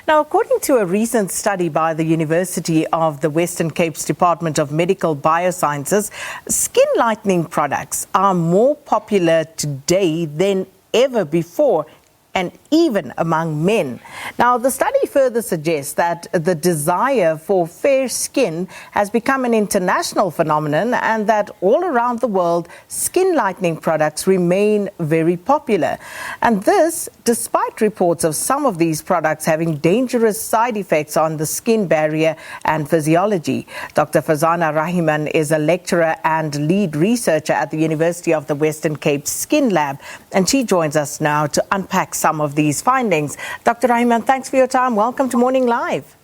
Now, according to a recent study by the University of the Western Cape's Department of Medical Biosciences, skin lightening products are more popular today than ever before, and even among men. Now, the study further suggests that the desire for fair skin has become an international phenomenon and that all around the world, skin lightening products remain very popular. And this, despite reports of some of these products having dangerous side effects on the skin barrier and physiology. Dr. Farzana Rahiman is a lecturer and lead researcher at the University of the Western Cape Skin Lab, and she joins us now to unpack some of these findings. Dr. Rahiman, thanks for your time. Welcome to Morning Live.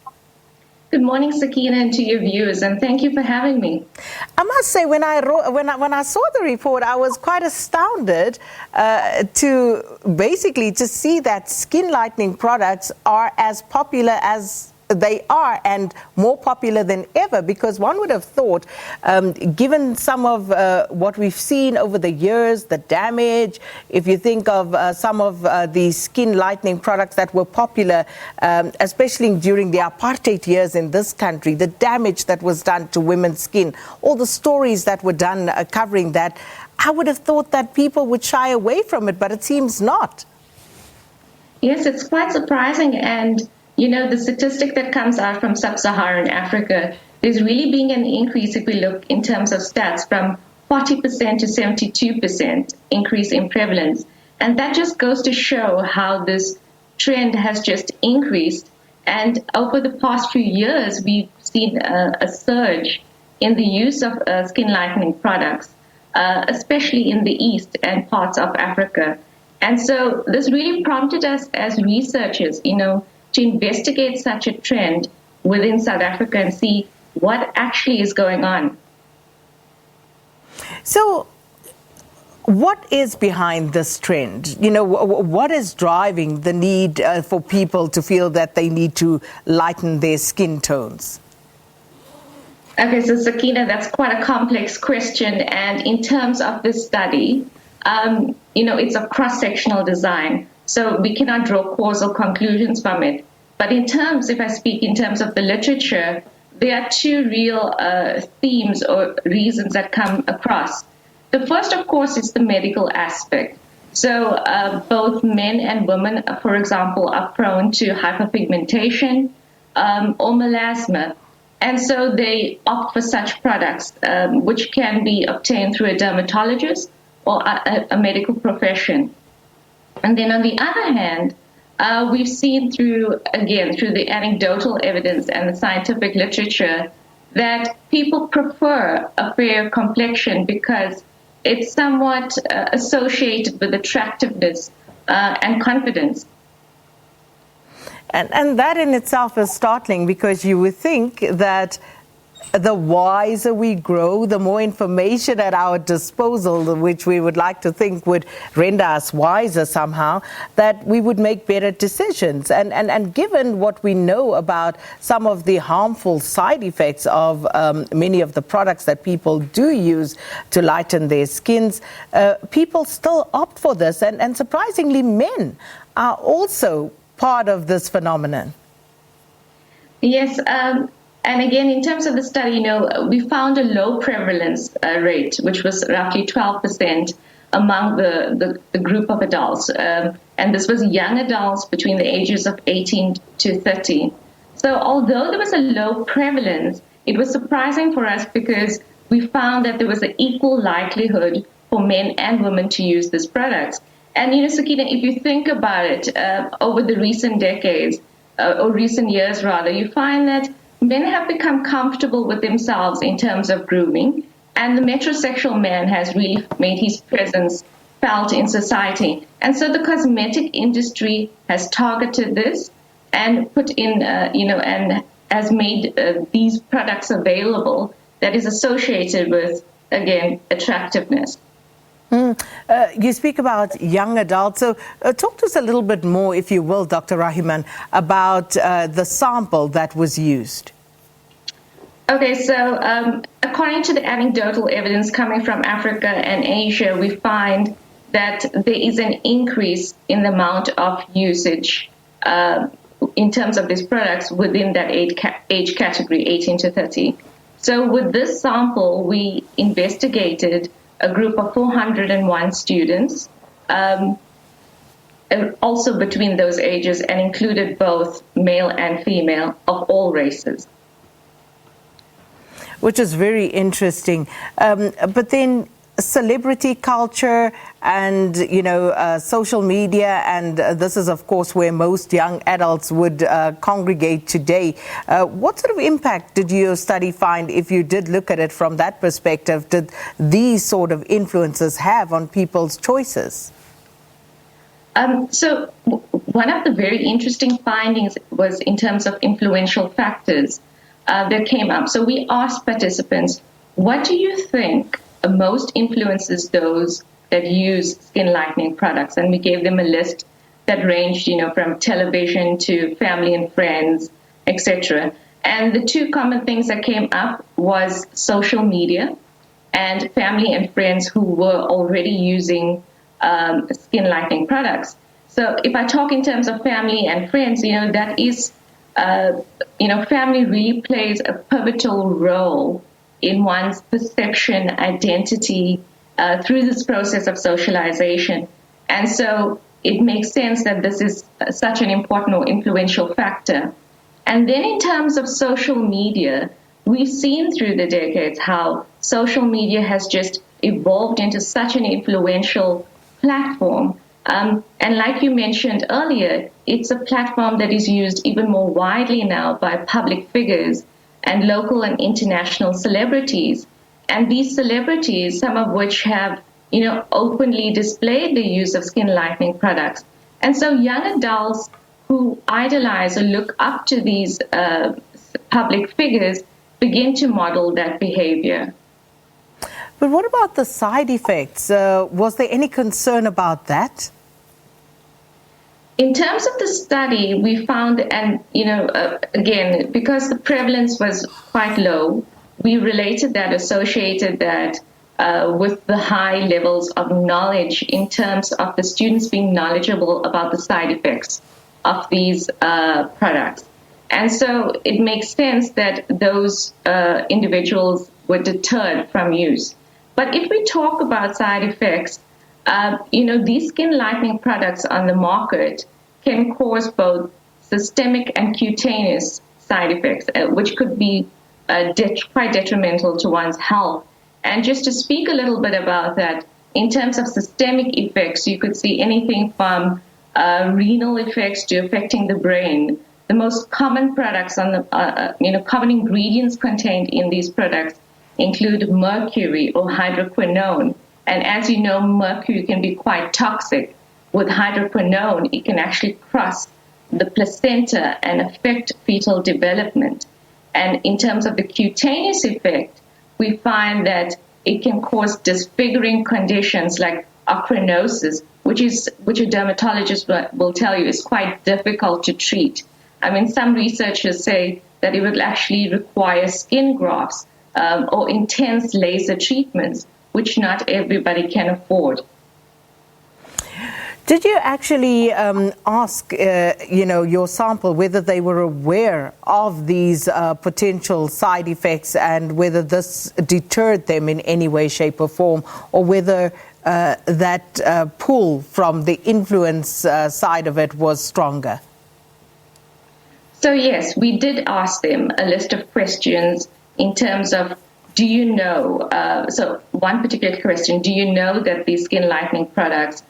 Good morning, Sakina, and to your viewers, and thank you for having me. I must say, when I saw the report, I was quite astounded to see that skin lightening products are as popular as they are and more popular than ever, because one would have thought, given some of what we've seen over the years, the damage, if you think of some of the skin lightening products that were popular, especially during the apartheid years in this country, the damage that was done to women's skin, all the stories that were done covering that, I would have thought that people would shy away from it, but it seems not. Yes, it's quite surprising, and you know, the statistic that comes out from sub-Saharan Africa is really being an increase if we look in terms of stats from 40% to 72% increase in prevalence. And that just goes to show how this trend has just increased. And over the past few years, we've seen a surge in the use of skin lightening products, especially in the East and parts of Africa. And so this really prompted us as researchers, to investigate such a trend within South Africa and see what actually is going on. So, what is behind this trend? What is driving the need for people to feel that they need to lighten their skin tones? Okay, so Sakina, that's quite a complex question. And in terms of this study, it's a cross-sectional design. So we cannot draw causal conclusions from it. But if I speak in terms of the literature, there are two real themes or reasons that come across. The first, of course, is the medical aspect. So both men and women, for example, are prone to hyperpigmentation or melasma. And so they opt for such products, which can be obtained through a dermatologist or a medical profession. And then on the other hand, we've seen through the anecdotal evidence and the scientific literature that people prefer a fair complexion because it's somewhat associated with attractiveness and confidence. And that in itself is startling, because you would think that the wiser we grow, the more information at our disposal, which we would like to think would render us wiser somehow, that we would make better decisions. And given what we know about some of the harmful side effects of many of the products that people do use to lighten their skins, people still opt for this. And surprisingly, men are also part of this phenomenon. Yes. And again, in terms of the study, we found a low prevalence rate, which was roughly 12% among the group of adults. And this was young adults between the ages of 18 to 30. So although there was a low prevalence, it was surprising for us because we found that there was an equal likelihood for men and women to use these products. And, Sakina, if you think about it, over the recent decades, or recent years rather, you find that men have become comfortable with themselves in terms of grooming, and the metrosexual man has really made his presence felt in society. And so the cosmetic industry has targeted this and put in, and has made these products available that is associated with, again, attractiveness. You speak about young adults. So talk to us a little bit more, if you will, Dr. Rahiman, about the sample that was used. Okay, so according to the anecdotal evidence coming from Africa and Asia, we find that there is an increase in the amount of usage in terms of these products within that age category, 18 to 30. So with this sample, we investigated a group of 401 students, also between those ages, and included both male and female of all races. Which is very interesting. But then celebrity culture and, social media, and this is, of course, where most young adults would congregate today. What sort of impact did your study find, if you did look at it from that perspective, did these sort of influences have on people's choices? So one of the very interesting findings was in terms of influential factors that came up. So we asked participants, what do you think most influences those that use skin lightening products? And we gave them a list that ranged, from television to family and friends, etc. And the two common things that came up was social media and family and friends who were already using skin lightening products. So if I talk in terms of family and friends, that is, family really plays a pivotal role in one's perception, identity, through this process of socialization. And so it makes sense that this is such an important or influential factor. And then in terms of social media, we've seen through the decades how social media has just evolved into such an influential platform. And like you mentioned earlier, it's a platform that is used even more widely now by public figures and local and international celebrities. And these celebrities, some of which have, openly displayed the use of skin lightening products. And so young adults who idolize or look up to these public figures begin to model that behavior. But what about the side effects? Was there any concern about that? In terms of the study, we found, and again, because the prevalence was quite low, we associated that with the high levels of knowledge in terms of the students being knowledgeable about the side effects of these products. And so it makes sense that those individuals were deterred from use. But if we talk about side effects, these skin lightening products on the market can cause both systemic and cutaneous side effects, which could be quite detrimental to one's health. And just to speak a little bit about that, in terms of systemic effects, you could see anything from renal effects to affecting the brain. The most common products on the, common ingredients contained in these products include mercury or hydroquinone. And as you know, mercury can be quite toxic. With hydroquinone, it can actually cross the placenta and affect fetal development. And in terms of the cutaneous effect, we find that it can cause disfiguring conditions like acronosis, which a dermatologist will tell you is quite difficult to treat. I mean, some researchers say that it would actually require skin grafts or intense laser treatments, which not everybody can afford. Did you actually ask, your sample whether they were aware of these potential side effects and whether this deterred them in any way, shape or form, or whether that pull from the influence side of it was stronger? So yes, we did ask them a list of questions in terms of, do you know, so one particular question, do you know that these skin lightening products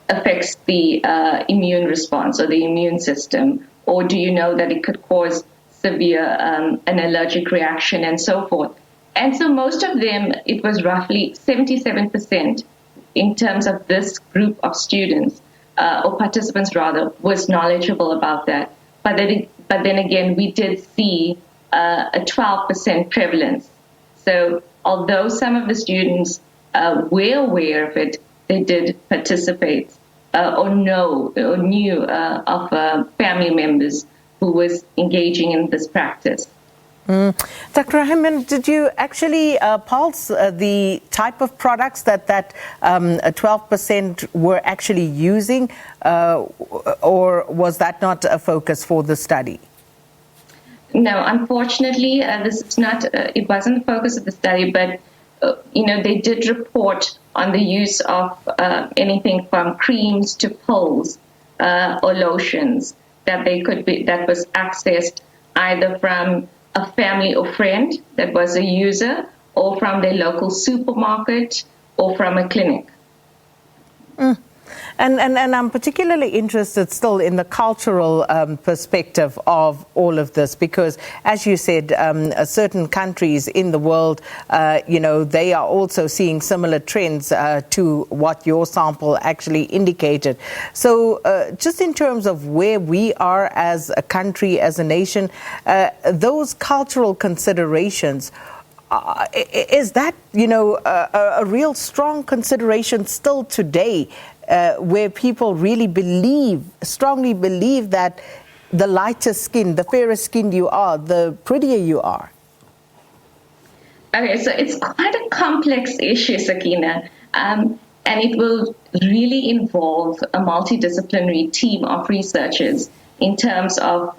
affects the immune response or the immune system? Or do you know that it could cause severe an allergic reaction and so forth? And so most of them, it was roughly 77% in terms of this group of students, or participants rather, was knowledgeable about that. But then again, we did see a 12% prevalence. So although some of the students were aware of it, they did participate or knew of family members who was engaging in this practice. Dr. Rahiman, did you actually pulse the type of products that 12% were actually using, or was that not a focus for the study? No, unfortunately, this is not. It wasn't the focus of the study, but they did report on the use of anything from creams to pills or lotions that was accessed either from a family or friend that was a user, or from their local supermarket, or from a clinic. And I'm particularly interested still in the cultural perspective of all of this, because, as you said, certain countries in the world, they are also seeing similar trends to what your sample actually indicated. So just in terms of where we are as a country, as a nation, those cultural considerations, is that, a real strong consideration still today, where people really strongly believe that the lighter skin, the fairer skinned you are, the prettier you are? Okay, so it's quite a complex issue, Sakina, and it will really involve a multidisciplinary team of researchers in terms of,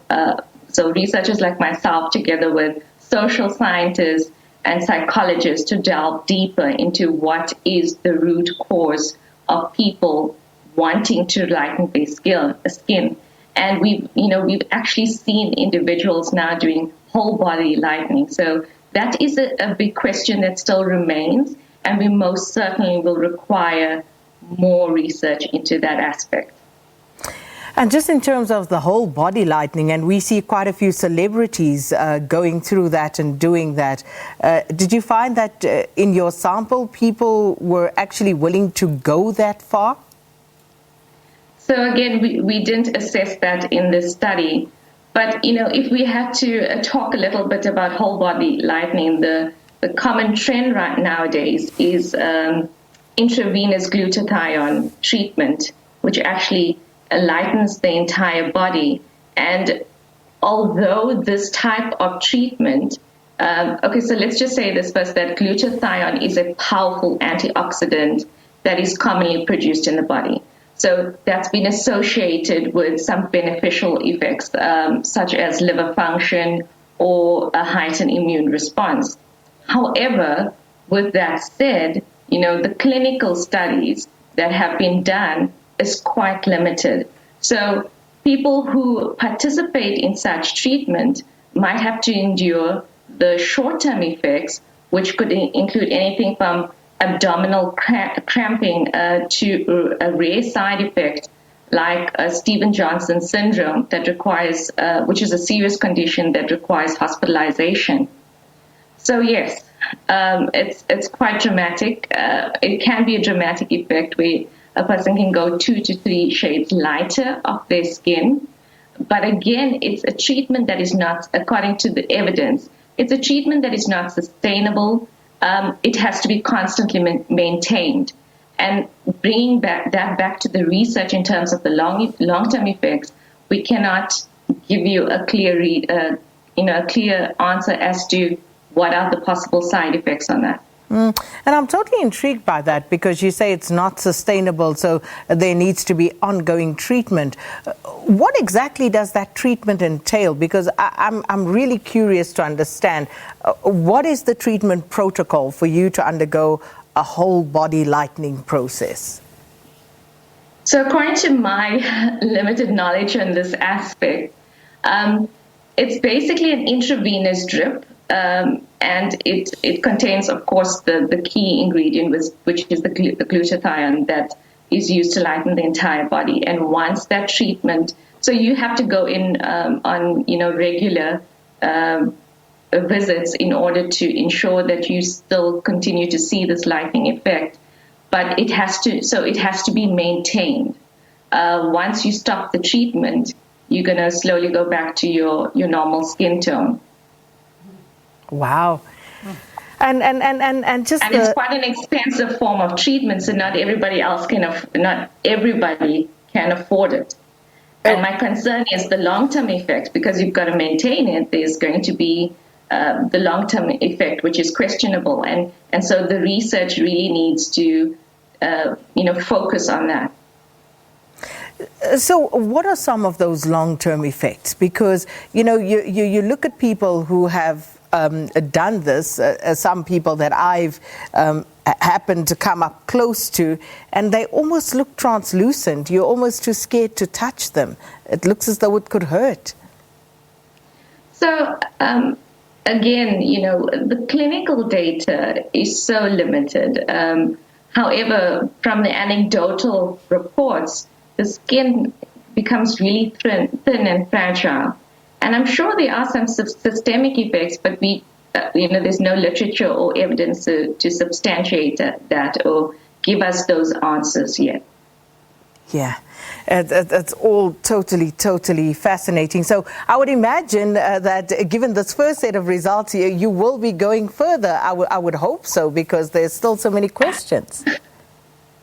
so researchers like myself together with social scientists and psychologists to delve deeper into what is the root cause of people wanting to lighten their skin. And we've actually seen individuals now doing whole body lightening. So that is a big question that still remains, and we most certainly will require more research into that aspect. And just in terms of the whole body lightening, and we see quite a few celebrities going through that and doing that. Did you find that in your sample, people were actually willing to go that far? So again, we didn't assess that in this study. But, if we had to talk a little bit about whole body lightening, the common trend right nowadays is intravenous glutathione treatment, which actually lightens the entire body. And although this type of treatment, so let's just say this first, that glutathione is a powerful antioxidant that is commonly produced in the body. So that's been associated with some beneficial effects, such as liver function or a heightened immune response. However, with that said, the clinical studies that have been done is quite limited. So people who participate in such treatment might have to endure the short-term effects, which could include anything from abdominal cramping to a rare side effect like Stevens-Johnson syndrome that requires, which is a serious condition that requires hospitalization. So yes, it's quite dramatic. It can be a dramatic effect where a person can go 2 to 3 shades lighter of their skin. But again, it's a treatment that is not, according to the evidence, it's a treatment that is not sustainable. It has to be constantly maintained. And bringing that back to the research in terms of the long-term effects, we cannot give you a clear answer as to what are the possible side effects on that. And I'm totally intrigued by that, because you say it's not sustainable, so there needs to be ongoing treatment. What exactly does that treatment entail? Because I'm really curious to understand what is the treatment protocol for you to undergo a whole body lightening process? So according to my limited knowledge on this aspect, it's basically an intravenous drip. And it contains, of course, the key ingredient, which is the glutathione that is used to lighten the entire body. And once that treatment, so you have to go in on regular visits in order to ensure that you still continue to see this lightening effect. But it has to be maintained. Once you stop the treatment, you're going to slowly go back to your normal skin tone. Wow. And it's quite an expensive form of treatment, so not everybody can afford it. And my concern is the long-term effect, because you've got to maintain it. There's going to be the long-term effect, which is questionable. And so the research really needs to, focus on that. So what are some of those long-term effects? Because, you look at people who have done this, some people that I've happened to come up close to, and they almost look translucent. You're almost too scared to touch them. It looks as though it could hurt. So, again, the clinical data is so limited. However, from the anecdotal reports, the skin becomes really thin and fragile. And I'm sure there are some systemic effects, but there's no literature or evidence to substantiate that or give us those answers yet. Yeah, that's all totally fascinating. So I would imagine that given this first set of results, you will be going further. I would hope so, because there's still so many questions.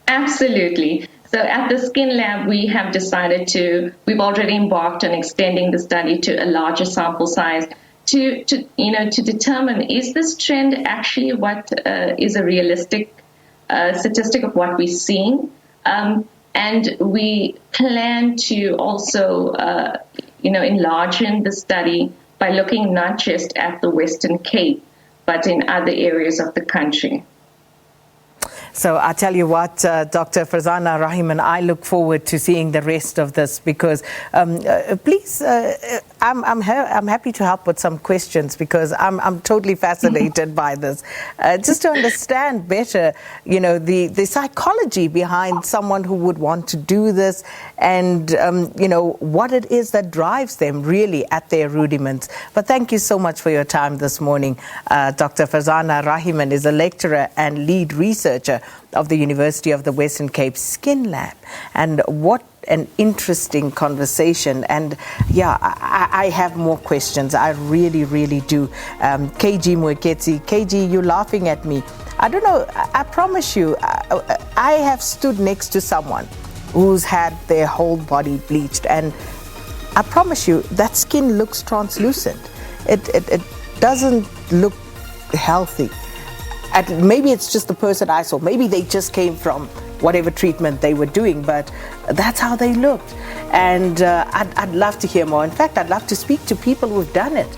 Absolutely. So at the Skin Lab, we have decided we've already embarked on extending the study to a larger sample size to determine, is this trend actually what is a realistic statistic of what we're seeing? And we plan to also, enlarge the study by looking not just at the Western Cape, but in other areas of the country. So I tell you what, Dr. Farzana Rahiman, I look forward to seeing the rest of this, because please, I'm happy to help with some questions, because I'm totally fascinated by this. Just to understand better, the psychology behind someone who would want to do this, and what it is that drives them really at their rudiments. But thank you so much for your time this morning. Dr. Farzana Rahiman is a lecturer and lead researcher of the University of the Western Cape Skin Lab. And what an interesting conversation. And yeah, I have more questions. I really do. KG Mweketsi, KG, you're laughing at me. I don't know, I promise you, I have stood next to someone who's had their whole body bleached, and I promise you that skin looks translucent. It doesn't look healthy. Maybe it's just the person I saw. Maybe they just came from whatever treatment they were doing, but that's how they looked. And I'd love to hear more. In fact, I'd love to speak to people who've done it,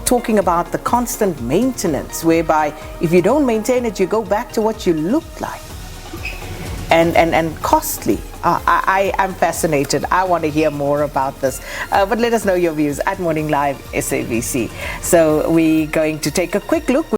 talking about the constant maintenance, whereby if you don't maintain it, you go back to what you looked like. And costly. I'm fascinated. I want to hear more about this. But let us know your views at Morning Live SABC. So we're going to take a quick look.